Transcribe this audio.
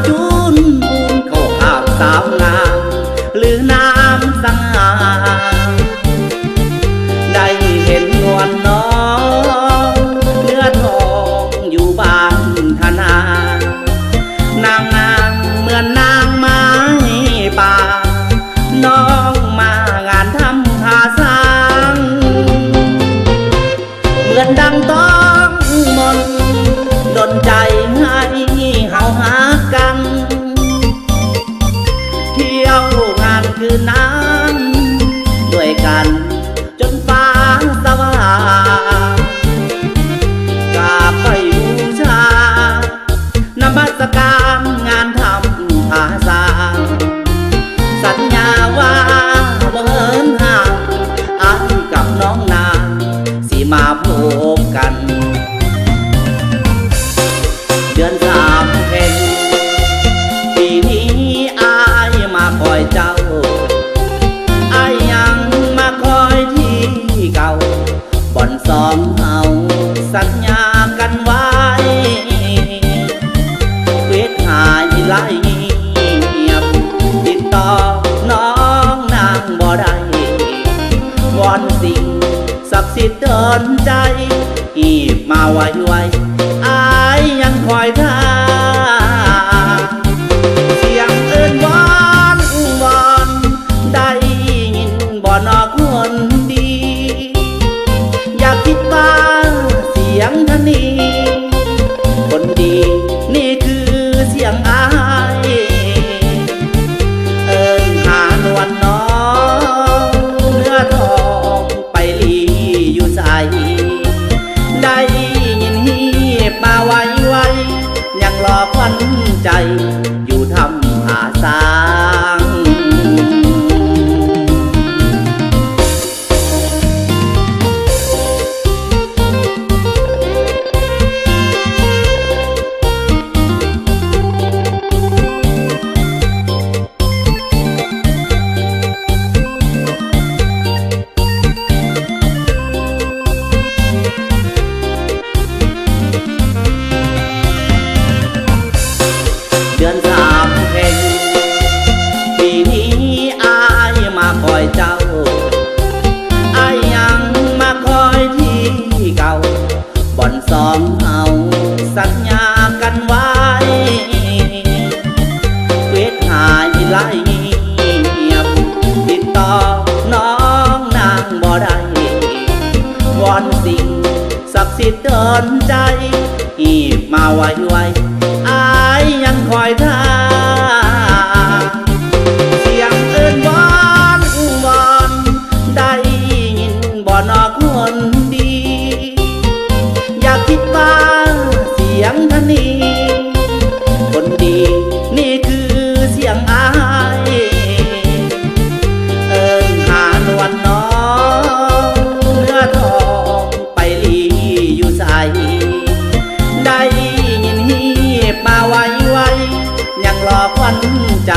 จูนบุญเข้าภาพสาวงามหรือน้ำสังหาได้เห็นนวลน้องเนื้อทองอยู่บ้านธนานางงามเหมือนนางไม้ป่าน้องมางานทำหาสร้างเหมือนดังต้องมนดนใจให้เฮาหากันเที่ยวงานคืนนั้นด้วยกันจนฟ้าสว่างกราบไปบูชานมัสการงานทำภาษาสัญญาว่าบ่เหินห่างอ้ายกับน้องนางสิมาพบกันเดือนสามเพ็ญปีนี้อ้ายมาคอยเจ้าอ้ายยังมาคอยที่เก่าบ่อนสองเฮาสัญญากันไว้เวทหายไล่เงียบติดต่อน้องนางบ่ได้วอนสิ่งศักดิ์สิทธิ์เดินใจอีบมาไวๆอ้ายยังคอยท่าเสียงเอิ้นวอนวอนได้ยินบ่นอคนดีอยากคิดว่าเสียงท่านนี้คนดีนี่คือเสียงอ้ายเอิ้นหานวลน้องเนื้อทองไปลีอยู่ใสได้ยินฮีบมาไวยังรอควันใจอยู่ทำหาสร้างเดือนสามเพ็ญปีนี้อ้ายมาคอยเจ้าอ้ายยังมาคอยที่เก่าบ่อนสองเฮาสัญญากันไว้เวทหายไล่เงียบติดต่อน้องนางบ่ได้วอนสิ่งศักดิ์สิทธิ์เดินใจอีบมาไวๆอ้ายยังคอยท่าเสียงเอิ้นวอนวอนได้ยินบ่นอคนดีอยากคิดว่าเสียงท่านนี้คนดีนี่คือเสียงอ้ายเอิ้นหานวลน้องเนื้อทองไปลีอยู่ใสได้ยินฮีบมาไวยังรอควันใจ